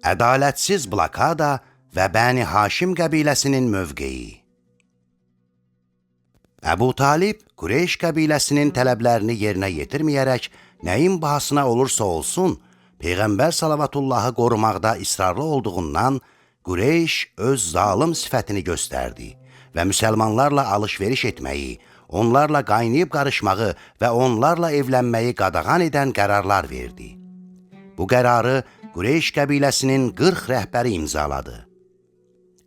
Ədalətsiz blokada və Bəni Haşim qəbiləsinin mövqeyi. Əbu Talib, Qureyş qəbiləsinin tələblərini yerinə yetirməyərək, nəyin bahasına olursa olsun, Peyğəmbər salавatullahı qorumaqda israrlı olduğundan, Qureyş öz zalım sifətini göstərdi və müsəlmanlarla alış-veriş etməyi, onlarla qaynayıb qarışmağı və onlarla evlənməyi qadağan edən qərarlar verdi. Bu qərarı Qureyş qəbiləsinin 40 rəhbəri imzaladı.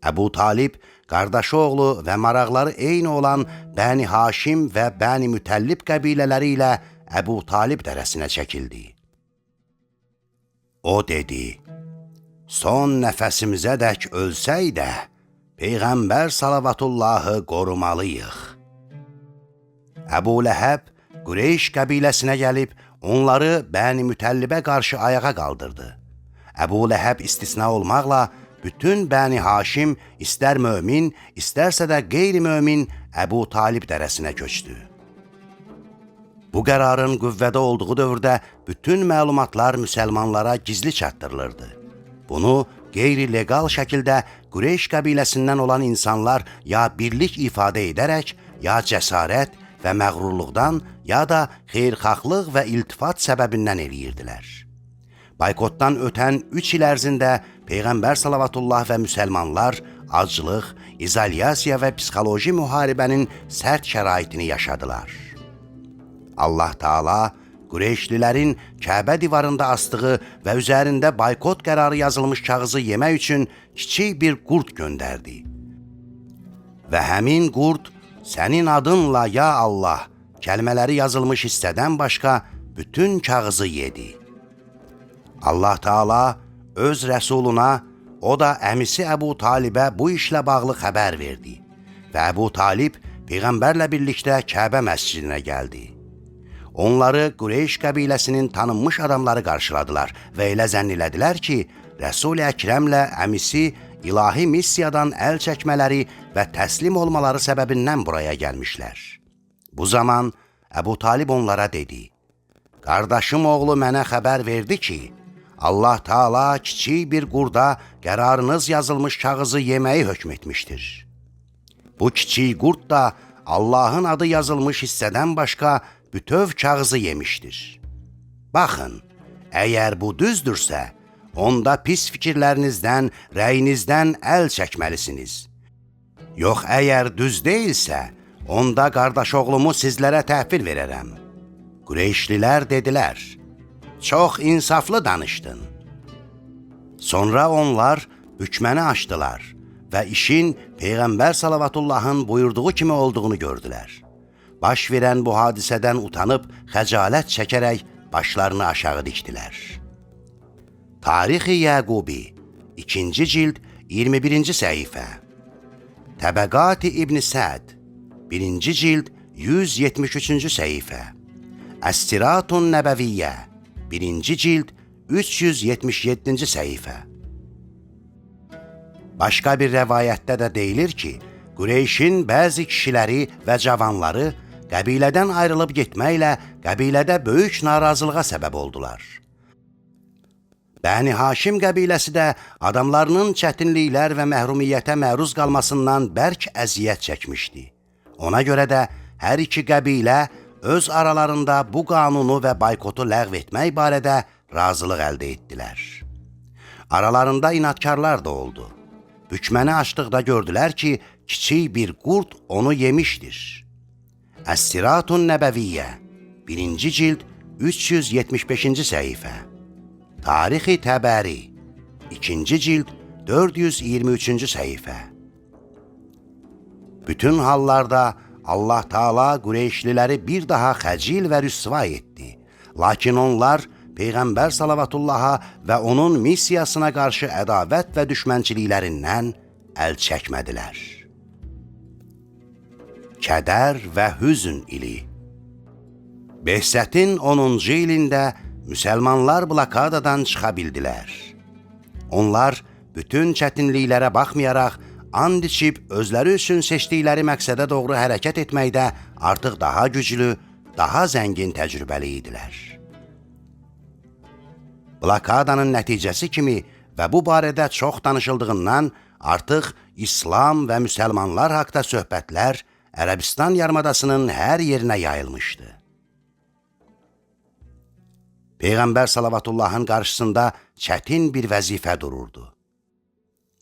Əbu Talib, qardaşı oğlu və maraqları eyni olan Bəni Haşim və Bəni Mütəllib qəbilələri ilə Əbu Talib dərəsinə çəkildi. O dedi, son nəfəsimizədək ölsək də, Peyğəmbər salavatullahı qorumalıyıq. Əbu Ləhəb, Qureyş qəbiləsinə gəlib, onları Bəni Mütəllibə qarşı ayağa qaldırdı. Əbu Ləhəb istisna olmaqla, bütün Bəni Haşim istər mömin, istərsə də qeyri-mömin Əbu Talib dərəsinə köçdü. Bu qərarın qüvvədə olduğu dövrdə bütün məlumatlar müsəlmanlara gizli çatdırılırdı. Bunu qeyri-legal şəkildə Qureyş qəbiləsindən olan insanlar ya birlik ifadə edərək, ya cəsarət və məğrurluqdan, ya da xeyirxahlıq və iltifat səbəbindən eləyirdilər. Baykotdan ötən 3 il ərzində Peyğəmbər salavatullah və müsəlmanlar aclıq, izolyasiya və psixoloji müharibənin sərt şəraitini yaşadılar. Allah Taala Qureyşlilərin Kəbə divarında asdığı və üzərində baykot qərarı yazılmış kağızı yemək üçün kiçik bir qurd göndərdi. Və həmin qurd, sənin adınla ya Allah kəlmələri yazılmış hissədən başqa bütün kağızı yedi. Allah Taala öz rəsuluna, o da əmisi Əbu Talibə bu işlə bağlı xəbər verdi və Əbu Talib Peyğəmbərlə birlikdə Kəbə məscidinə gəldi. Onları Qureyş qəbiləsinin tanınmış adamları qarşıladılar və elə zənn elədilər ki, Rəsul-i Əkrəmlə əmisi ilahi missiyadan əl çəkmələri və təslim olmaları səbəbindən buraya gəlmişlər. Bu zaman Əbu Talib onlara dedi, qardaşım oğlu mənə xəbər verdi ki, Allah Taala kiçik bir qurda qərarınız yazılmış kağızı yeməyi hökm etmişdir. Bu kiçik qurd da Allahın adı yazılmış hissədən başqa bütöv kağızı yemişdir. Baxın, əgər bu düzdürsə, onda pis fikirlərinizdən, rəyinizdən əl çəkməlisiniz. Yox, əgər düz deyilsə, onda qardaş oğlumu sizlərə təhvil verərəm. Qureyşlilər dedilər, çox insaflı danışdın. Sonra onlar bükməni açdılar və işin Peyğəmbər salavatullahın buyurduğu kimi olduğunu gördülər. Baş verən bu hadisədən utanıb, xəcalət çəkərək başlarını aşağı dikdilər. Tarix-i Yəqubi, 2-ci cild, 21-ci səhifə. Təbəqat-i İbn Səd, 1-ci cild, 173-cü səhifə. Əs-Siratun Nəbəviyyə, 1-ci cild, 377-ci səhifə. Başqa bir rəvayətdə də deyilir ki, Qureyşin bəzi kişiləri və cavanları qəbilədən ayrılıb getməklə qəbilədə böyük narazılığa səbəb oldular. Bəni Haşim qəbiləsi də adamlarının çətinliklər və məhrumiyyətə məruz qalmasından bərk əziyyət çəkmişdi. Ona görə də hər iki qəbilə öz aralarında bu qanunu və baykotu ləğv etmək barədə razılıq əldə etdilər. Aralarında inatkarlar da oldu. Bükməni açdıqda gördülər ki, kiçik bir qurd onu yemişdir. Əs-Siratun Nəbəviyyə, 1-ci cild, 375-ci səhifə. Tarix-i Təbəri, 2-ci cild, 423-cü səhifə. Bütün hallarda Allah Taala Qureyşliləri bir daha xəcil və rüsva etdi. Lakin onlar Peyğəmbər salavatullaha və onun missiyasına qarşı ədavət və düşmənçiliklərindən əl çəkmədilər. Kədər və hüzn ili. Behzətin 10-cu ilində müsəlmanlar blokadadan çıxa bildilər. Onlar bütün çətinliklərə baxmayaraq, and içib özləri üçün seçdikləri məqsədə doğru hərəkət etməkdə artıq daha güclü, daha zəngin təcrübəli idilər. Blokadanın nəticəsi kimi və bu barədə çox danışıldığından artıq İslam və müsəlmanlar haqda söhbətlər Ərəbistan yarımadasının hər yerinə yayılmışdı. Peyğəmbər salavatullahın qarşısında çətin bir vəzifə dururdu.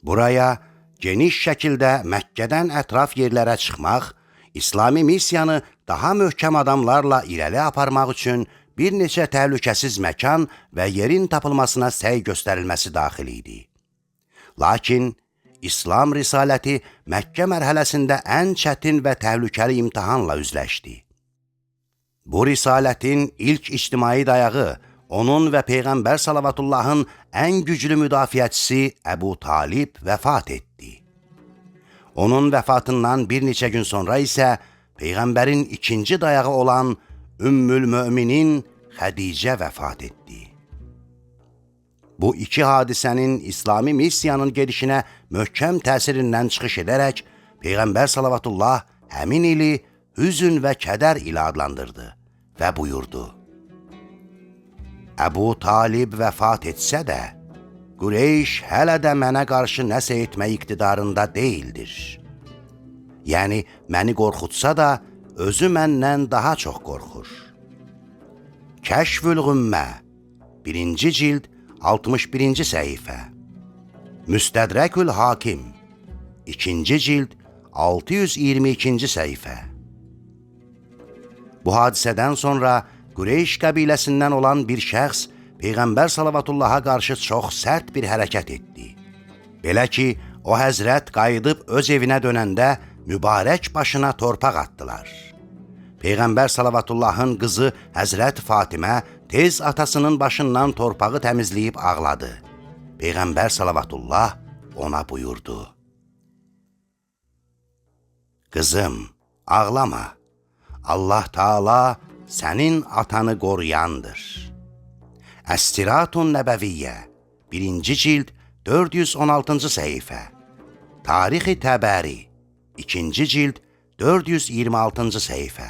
Buraya geniş şəkildə Məkkədən ətraf yerlərə çıxmaq, İslami missiyanı daha möhkəm adamlarla irəli aparmaq üçün bir neçə təhlükəsiz məkan və yerin tapılmasına səy göstərilməsi daxil idi. Lakin İslam risaləti Məkkə mərhələsində ən çətin və təhlükəli imtahanla üzləşdi. Bu risalətin ilk ictimai dayağı onun və Peyğəmbər salavatullahın ən güclü müdafiəçisi Əbu Talib vəfat etdi. Onun vəfatından bir neçə gün sonra isə Peyğəmbərin ikinci dayağı olan Ümmül Möminin Xədicə vəfat etdi. Bu iki hadisənin İslami missiyanın gedişinə möhkəm təsirindən çıxış edərək, Peyğəmbər salavatullah həmin ili hüzün və kədər ilə adlandırdı və buyurdu: Əbu Talib vəfat etsə də, Qureyş hələ də mənə qarşı nəsə etmək iqtidarında deyildir. Yəni, məni qorxutsa da, özü məndən daha çox qorxur. Kəşfül-Qümmə 1-ci cild 61-ci səhifə. Müstədrəkül-Hakim 2-ci cild 622-ci səhifə. Bu hadisədən sonra Qureyş qəbiləsindən olan bir şəxs Peyğəmbər salavatullaha qarşı çox sərt bir hərəkət etdi. Belə ki, o həzrət qayıdıb öz evinə dönəndə mübarək başına torpaq atdılar. Peyğəmbər salavatullahın qızı Həzrət Fatimə tez atasının başından torpağı təmizləyib ağladı. Peyğəmbər salavatullah ona buyurdu: Qızım, ağlama. Allah Taala sənin atanı qoruyandır. Əstiratun Nəbəviyyə 1-ci cild 416-cı səhifə. Tarixi Təbəri 2-ci cild 426-cı səhifə.